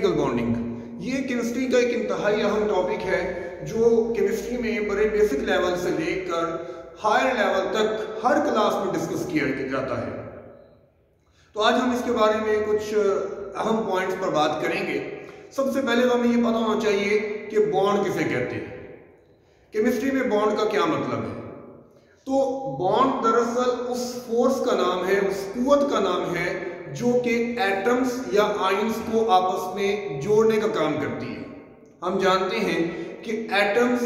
Bonding ये chemistry का एक इंतहाई अहम टॉपिक है जो केमिस्ट्री में बड़े बेसिक लेवल से लेकर हायर लेवल तक हर क्लास में डिस्कस किया जाता है। तो आज हम इसके बारे में कुछ अहम पॉइंट्स पर बात करेंगे। सबसे पहले तो हमें ये पता होना चाहिए कि बॉन्ड किसे कहते हैं, केमिस्ट्री में बॉन्ड का क्या मतलब है। तो बॉन्ड दरअसल उस फोर्स का नाम है, उस कुव्वत का नाम है जो कि एटम्स या आयंस को आपस में जोड़ने का काम करती है। हम जानते हैं कि एटम्स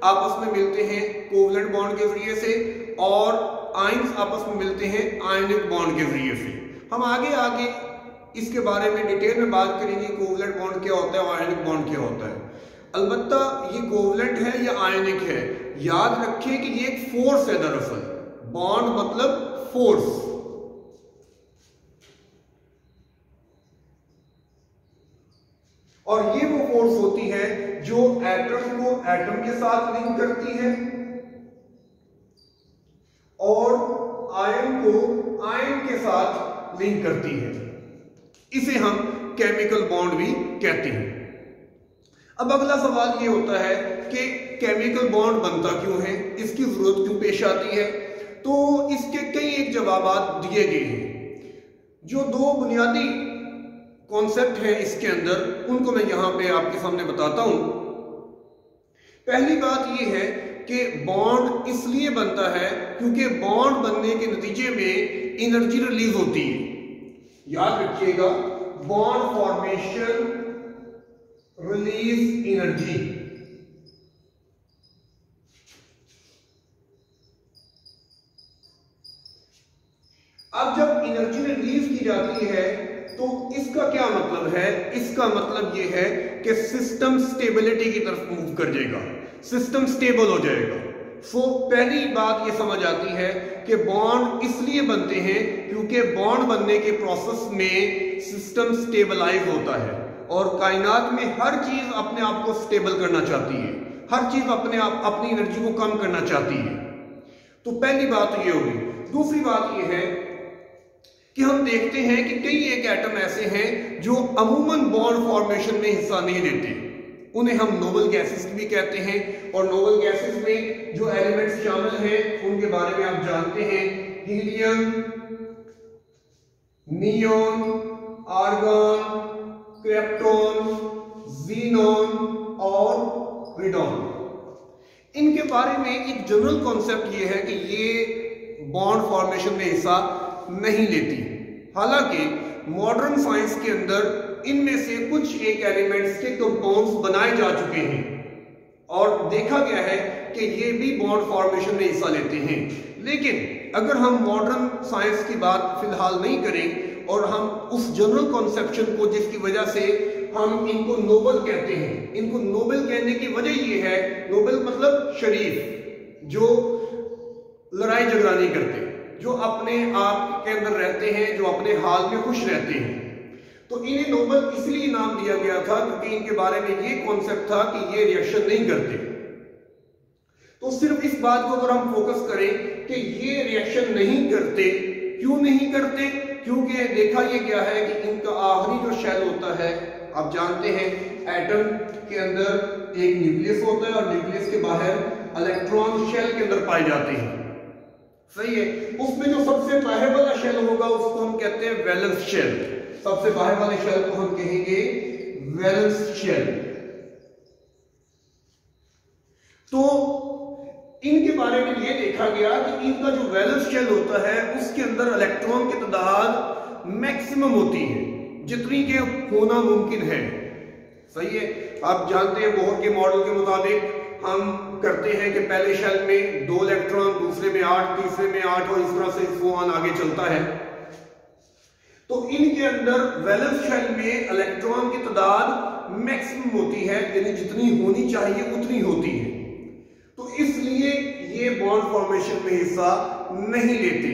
आपस में मिलते हैं कोवलेंट बॉन्ड के जरिए से और आयंस आपस में मिलते हैं आयनिक बॉन्ड के जरिए से। हम आगे इसके बारे में डिटेल में बात करेंगे, कोवलेंट बॉन्ड क्या होता है और आयनिक बॉन्ड क्या होता है। अलबत्ता ये कोवलेंट है या आयनिक है, याद रखिए कि ये एक फोर्स है। दरअसल बॉन्ड मतलब फोर्स। और ये वो फोर्स होती है जो एटम को एटम के साथ लिंक करती है और आयन को आयन के साथ लिंक करती है। इसे हम केमिकल बॉन्ड भी कहते हैं। अब अगला सवाल ये होता है कि केमिकल बॉन्ड बनता क्यों है, इसकी जरूरत क्यों पेश आती है। तो इसके कई एक जवाब दिए गए हैं। जो दो बुनियादी कॉन्सेप्ट है इसके अंदर, उनको मैं यहां पे आपके सामने बताता हूं। पहली बात यह है कि बॉन्ड इसलिए बनता है क्योंकि बॉन्ड बनने के नतीजे में एनर्जी रिलीज होती है। याद रखिएगा, बॉन्ड फॉर्मेशन रिलीज एनर्जी। अब जब एनर्जी रिलीज की जाती है तो इसका क्या मतलब है? इसका मतलब यह है कि सिस्टम स्टेबिलिटी की तरफ मूव कर जाएगा, सिस्टम स्टेबल हो जाएगा। पहली बात यह समझ आती है कि बॉन्ड इसलिए बनते हैं क्योंकि बॉन्ड बनने के प्रोसेस में सिस्टम स्टेबलाइज होता है और कायनात में हर चीज अपने आप को स्टेबल करना चाहती है, हर चीज अपनी एनर्जी को कम करना चाहती है। तो पहली बात यह होगी। दूसरी बात यह है कि हम देखते हैं कि कई एक एटम ऐसे हैं जो अमूमन बॉन्ड फॉर्मेशन में हिस्सा नहीं लेते, उन्हें हम नोबल गैसेस भी कहते हैं। और नोबल गैसेस में जो एलिमेंट्स शामिल हैं उनके बारे में आप जानते हैं, helium, neon, argon, krypton, xenon और रेडॉन। इनके बारे में एक जनरल कॉन्सेप्ट ये है कि ये बॉन्ड फॉर्मेशन में हिस्सा नहीं लेती। हालांकि मॉडर्न साइंस के अंदर इनमें से कुछ एक एलिमेंट्स के कंपाउंड्स बनाए जा चुके हैं और देखा गया है कि ये भी बॉन्ड फॉर्मेशन में हिस्सा लेते हैं। लेकिन अगर हम मॉडर्न साइंस की बात फिलहाल नहीं करें और हम उस जनरल कॉन्सेप्शन को, जिसकी वजह से हम इनको नोबल कहते हैं, इनको नोबल कहने की वजह यह है, नोबल मतलब शरीफ, जो लड़ाई झगड़ा नहीं करते, जो अपने आप के अंदर रहते हैं, जो अपने हाल में खुश रहते हैं। तो इन्हें नोबल इसलिए नाम दिया गया था क्योंकि इनके बारे में ये कॉन्सेप्ट था कि ये रिएक्शन नहीं करते। तो सिर्फ इस बात को अगर हम फोकस करें कि ये रिएक्शन नहीं करते, क्यों नहीं करते? क्योंकि देखा ये गया है कि इनका आखिरी जो शेल होता है, आप जानते हैं एटम के अंदर एक न्यूक्लियस होता है और न्यूक्लियस के बाहर इलेक्ट्रॉन शेल के अंदर पाए जाते हैं। सही है। उसमें जो सबसे बाहर वाला शेल होगा उसको हम कहते हैं वैलेंस शेल। सबसे बाहर वाले शेल को हम कहेंगे वैलेंस शेल। तो इनके बारे में ये देखा गया कि इनका जो वैलेंस शेल होता है उसके अंदर इलेक्ट्रॉन की तादाद मैक्सिमम होती है, जितनी के होना मुमकिन है। सही है। आप जानते हैं बोहर के मॉडल के मुताबिक हम करते हैं कि पहले शेल में 2 इलेक्ट्रॉन, दूसरे में 8, तीसरे में 8 और इस तरह से फोन आगे चलता है। तो इनके अंदर वैलेंस शेल में इलेक्ट्रॉन की तादाद मैक्सिमम होती है, यानी जितनी होनी चाहिए उतनी होती है। तो इसलिए ये बॉन्ड फॉर्मेशन में हिस्सा नहीं लेते।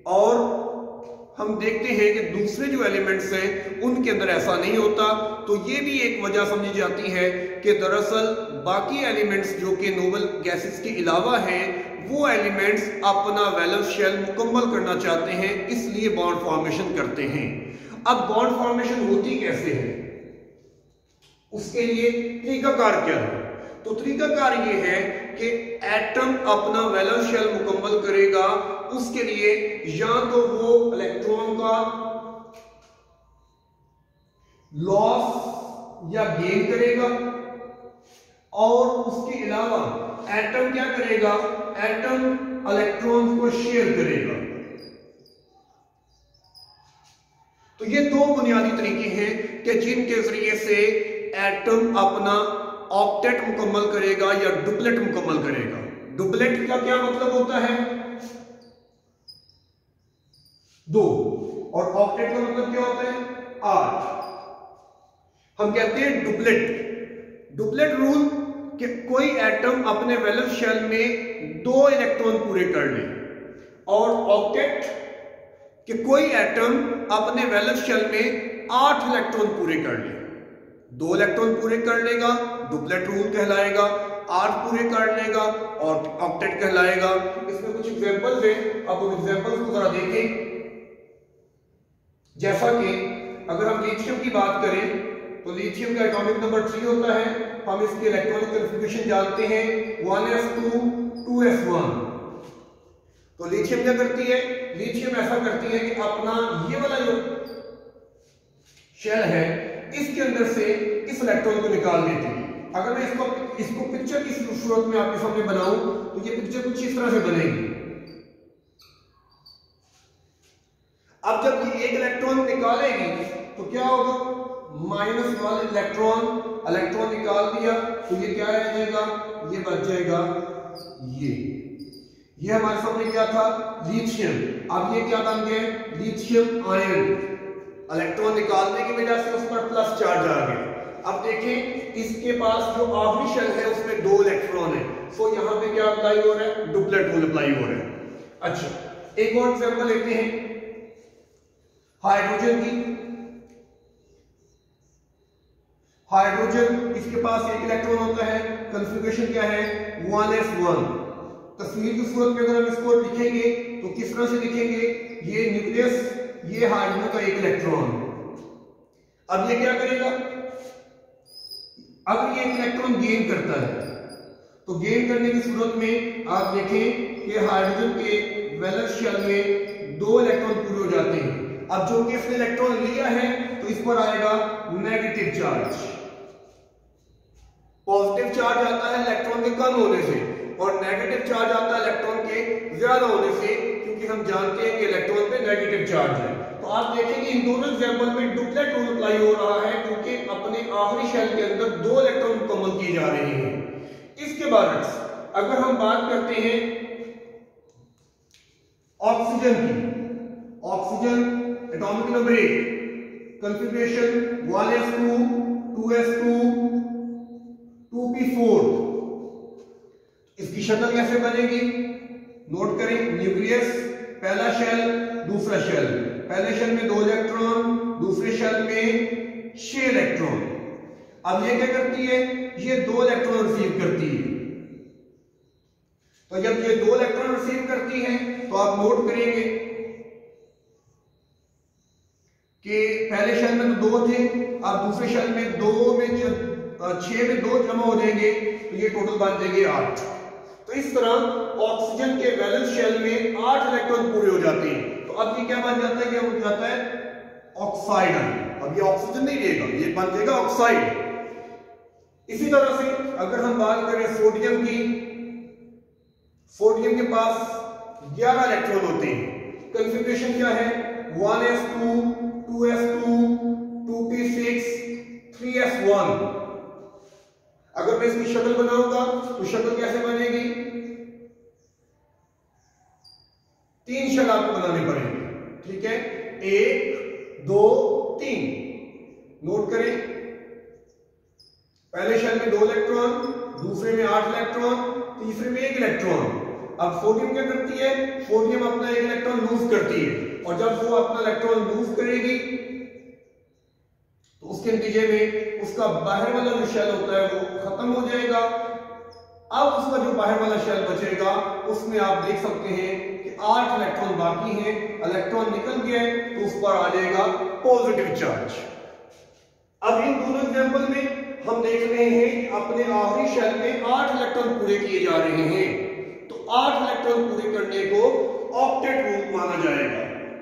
और हम देखते हैं कि दूसरे जो एलिमेंट्स हैं उनके अंदर ऐसा नहीं होता। तो ये भी एक वजह समझी जाती है कि दरअसल बाकी एलिमेंट्स जो कि नोबल गैसेस के अलावा हैं, वो एलिमेंट्स अपना वैलेंस शेल मुकम्मल करना चाहते हैं, इसलिए बॉन्ड फॉर्मेशन करते हैं। अब बॉन्ड फॉर्मेशन होती कैसे है? उसके लिए तरीकाकार क्या है? तो तरीकाकार ये है कि एटम अपना वैलेंस शेल मुकम्मल करेगा, उसके लिए या तो वो इलेक्ट्रॉन का लॉस या गेन करेगा, और उसके अलावा एटम क्या करेगा, एटम इलेक्ट्रॉन को शेयर करेगा। तो ये दो बुनियादी तरीके हैं कि जिनके जरिए से एटम अपना ऑक्टेट मुकम्मल करेगा या डुप्लेट मुकम्मल करेगा। डुप्लेट का क्या मतलब होता है? 2, और ऑक्टेट का मतलब क्या होता है? 8। हम कहते हैं डुप्लेट। डुप्लेट रूल कि कोई एटम अपने वैलेंस शेल में 2 इलेक्ट्रॉन पूरे कर ले, और ऑक्टेट कि कोई एटम अपने वैलेंस शेल में 8 इलेक्ट्रॉन पूरे कर ले। 2 इलेक्ट्रॉन पूरे कर लेगा, डुप्लेट रूल कहलाएगा, 8 पूरे कर लेगा और ऑक्टेट कहलाएगा। इसमें कुछ एग्जांपल्स हैं, अब उन एग्जांपल्स को जरा देखें। जैसा कि अगर हम लिथियम की बात करें तो लिथियम का एटॉमिक नंबर 3 होता है। हम इसकी इलेक्ट्रॉनिक कन्फिग्रेशन जानते हैं 1s2 2s1। तो लिथियम क्या करती है? लिथियम ऐसा करती है कि अपना ये वाला जो शेल है इसके अंदर से इस इलेक्ट्रॉन को निकाल देती है। अगर मैं इसको पिक्चर की सूरत में आपके सामने बनाऊं तो ये पिक्चर कुछ इस तरह से बनेगी। अब जब ये एक इलेक्ट्रॉन निकालेगी तो क्या होगा? माइनस वाला इलेक्ट्रॉन निकाल दिया तो ये क्या रह जाएगा? ये बच जाएगा ये हमारे सामने क्या था? लिथियम। अब ये क्या बन गया? Lithium ion. इलेक्ट्रॉन निकालने की वजह से उस पर प्लस चार्ज आ गया। अब देखें इसके पास जो आखिरी शेल है उसमें 2 इलेक्ट्रॉन है, सो यहां पे क्या अप्लाई हो रहा है? डुप्लेट रूल अप्लाई हो रहा है। अच्छा, एक और एग्जांपल लेते हैं हाइड्रोजन की। हाइड्रोजन इसके पास 1 इलेक्ट्रॉन होता है, कॉन्फ़िगरेशन क्या है? 1s1। तस्वीर की सूरत में अगर हम इसको लिखेंगे तो किस तरह से लिखेंगे? ये न्यूक्लियस, ये हाइड्रोजन का 1 इलेक्ट्रॉन। अब ये क्या करेगा? अगर ये 1 इलेक्ट्रॉन गेन करता है तो गेन करने की सूरत में आप देखें कि हाइड्रोजन के वैलेंस शेल में 2 इलेक्ट्रॉन पूरे हो जाते हैं। अब जो कि इसने इलेक्ट्रॉन लिया है तो इस पर आएगा नेगेटिव चार्ज। पॉजिटिव चार्ज आता है इलेक्ट्रॉन के कम होने से, और नेगेटिव चार्ज आता है इलेक्ट्रॉन के ज्यादा होने से, क्योंकि हम जानते हैं कि इलेक्ट्रॉन पे नेगेटिव चार्ज है। तो आप देखेंगे इन दोनों एग्जांपल में डुप्लेट रूल अप्लाई हो रहा है, क्योंकि अपने आखिरी शेल के अंदर 2 इलेक्ट्रॉन मुकम्मल किए जा रहे हैं। इसके बाद अगर हम बात करते हैं ऑक्सीजन की, oxygen atomic number 1, configuration 1s2 2s2 2p4। इसकी शक्ल कैसे बनेगी? नोट करें, न्यूक्लियस, पहला शेल, दूसरा शेल। पहले शेल में 2 इलेक्ट्रॉन, दूसरे शेल में 6 इलेक्ट्रॉन। अब ये क्या करती है? ये 2 इलेक्ट्रॉन रिसीव करती है। तो जब ये 2 इलेक्ट्रॉन रिसीव करती है तो आप नोट करेंगे कि पहले शेल में तो 2 थे, अब दूसरे शेल में 2 में 6 में 2 जमा हो जाएंगे तो ये टोटल बन जाएंगे 8। तो इस तरह ऑक्सीजन के वैलेंस शेल में 8 इलेक्ट्रॉन पूरे हो जाते हैं। तो अब ये क्या बन जाता है? ये बन जाता है ऑक्साइड। अब ये ऑक्सीजन नहीं रहेगा, ये बन जाएगा ऑक्साइड। इसी तरह से अगर हम बात करें सोडियम की, सोडियम के पास 11 इलेक्ट्रॉन होते हैं। कॉन्फ़िगरेशन क्या है? 1s2 2s2 2p6 3s1। अगर मैं इसकी शक्ल बनाऊंगा तो शक्ल कैसे बनेगी? 3 शेल आपको बनाने पड़ेंगे, ठीक है? 1 2 3। नोट करें, पहले शेल में 2 इलेक्ट्रॉन, दूसरे में 8 इलेक्ट्रॉन, तीसरे में 1 इलेक्ट्रॉन। अब सोडियम क्या करती है? सोडियम अपना 1 इलेक्ट्रॉन लूज करती है, और जब वो अपना इलेक्ट्रॉन लूज करेगी तो उसके नतीजे में उसका बाहर वाला जो शेल होता है वो खत्म हो जाएगा। अब उसका जो बाहर वाला शेल बचेगा उसमें आप देख सकते हैं कि 8 इलेक्ट्रॉन बाकी हैं। इलेक्ट्रॉन निकल गए तो उस पर आ जाएगा पॉजिटिव चार्ज। अब इन दोनों एग्जांपल में अपने आखिरी शेल में 8 इलेक्ट्रॉन पूरे किए जा रहे हैं, तो 8 इलेक्ट्रॉन पूरे करने को ऑक्टेट रूल माना जाएगा।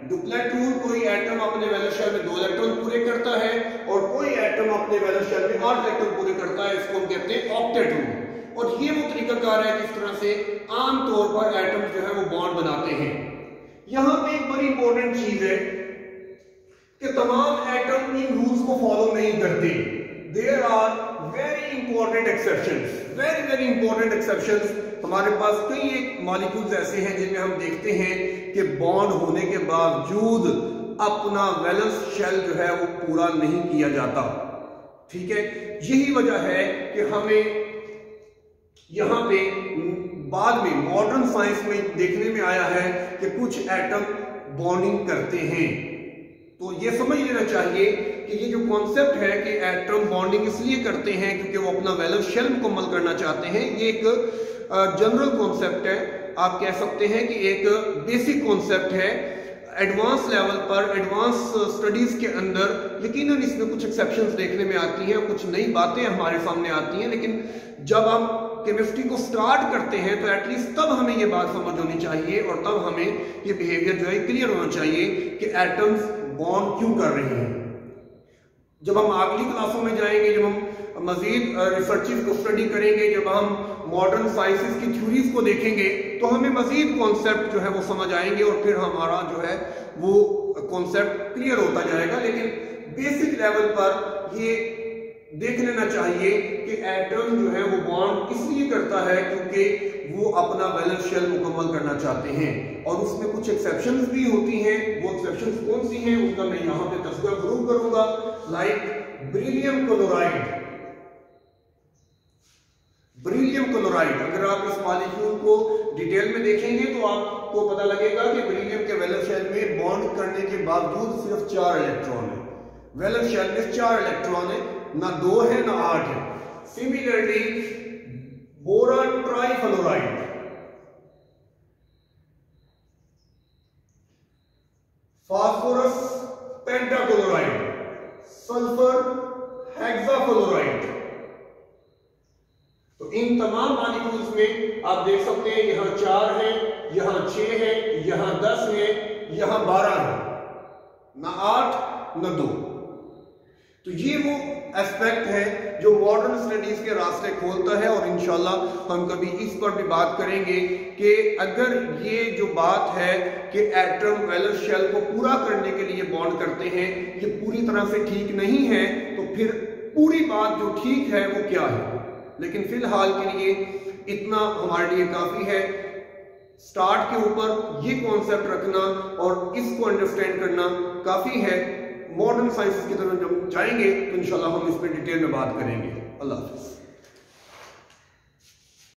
डुप्लेट रूल, कोई एटम अपने वैलेंस शेल में 2 इलेक्ट्रॉन पूरे करता है और कोई एटम अपने वैलेंस शेल में 8 इलेक्ट्रॉन पूरे करता है, इसको हम कहते हैं ऑक्टेट रूल। और ये वो तरीकाकार है जिस तरह से आमतौर पर एटम जो है वो बॉन्ड बनाते हैं। यहां पे एक बड़ी इंपॉर्टेंट चीज है कि तमाम एटम इन रूल्स को फॉलो नहीं करते। There are very important exceptions, very important exceptions. हमारे पास कई एक मॉलिक्यूल्स ऐसे हैं जिनमें हम देखते हैं कि बॉन्ड होने के बावजूद अपना वैलेंस शेल जो है वो पूरा नहीं किया जाता। ठीक है, यही वजह है कि हमें यहां पे बाद में मॉडर्न साइंस में देखने में आया है कि कुछ एटम बॉन्डिंग करते हैं। तो ये समझ लेना चाहिए कि ये जो कॉन्सेप्ट है कि एटम बॉन्डिंग इसलिए करते हैं क्योंकि वो अपना वैलेंस शेल मुकम्मल करना चाहते हैं, ये एक जनरल कॉन्सेप्ट है। आप कह सकते हैं कि एक बेसिक कॉन्सेप्ट है। एडवांस लेवल पर, एडवांस स्टडीज के अंदर यकीनन इसमें कुछ एक्सेप्शंस देखने में आती हैं, कुछ नई बातें हमारे सामने आती हैं, लेकिन जब हम केमिस्ट्री को स्टार्ट करते हैं तो एटलीस्ट तब हमें ये बात समझ होनी चाहिए और तब हमें ये बिहेवियर जो है क्लियर होना चाहिए कि एटम्स बॉन्ड क्यों कर रहे हैं। जब हम अगली क्लासों में जाएंगे, जब हम मजीद रिसर्चेस को स्टडी करेंगे, जब हम मॉडर्न साइंसेस की थ्योरीज को देखेंगे, तो हमें मजीद कॉन्सेप्ट जो है वो समझ आएंगे और फिर हमारा जो है वो कॉन्सेप्ट क्लियर होता जाएगा। लेकिन बेसिक लेवल पर ये देख लेना चाहिए कि एटम जो है वो बॉन्ड इसलिए करता है क्योंकि वो अपना वैलेंस शेल मुकम्मल करना चाहते हैं और उसमें कुछ एक्सेप्शंस भी होती हैं। वो एक्सेप्शंस कौन सी हैं उनका मैं यहां पे तस्करा जरूर करूंगा, like beryllium chloride. Beryllium chloride, अगर आप इस मॉलिक्यूल को डिटेल में देखेंगे तो आपको पता लगेगा कि बेरिलियम के वैलेंस शेल में बॉन्ड करने के बावजूद सिर्फ 4 इलेक्ट्रॉन है। वैलेंस शेल में 4 इलेक्ट्रॉन है, ना 2 है ना 8 है। Similarly boron trifluoride, phosphorus pentachloride, sulphur hexafluoride. तो इन तमाम मॉलिक्यूल्स में आप देख सकते हैं यहां 4 है, यहां 6 है, यहां 10 है, यहां 12 है, ना 8 ना 2। तो ये वो एस्पेक्ट है जो मॉडर्न स्टडीज के रास्ते खोलता है और इंशाल्लाह हम कभी इस पर भी बात करेंगे कि अगर ये जो बात है कि एटम वैलेंस शेल को पूरा करने के लिए बॉन्ड करते हैं, ये पूरी तरह से ठीक नहीं है, तो फिर पूरी बात जो ठीक है वो क्या है। लेकिन फिलहाल के लिए इतना हमारे लिए काफी है। स्टार्ट के ऊपर ये कॉन्सेप्ट रखना और इसको अंडरस्टैंड करना काफी है। मॉडर्न साइंस की तरफ जब जाएंगे तो इंशाल्लाह हम इस पर डिटेल में बात करेंगे। अल्लाह हाफिज़।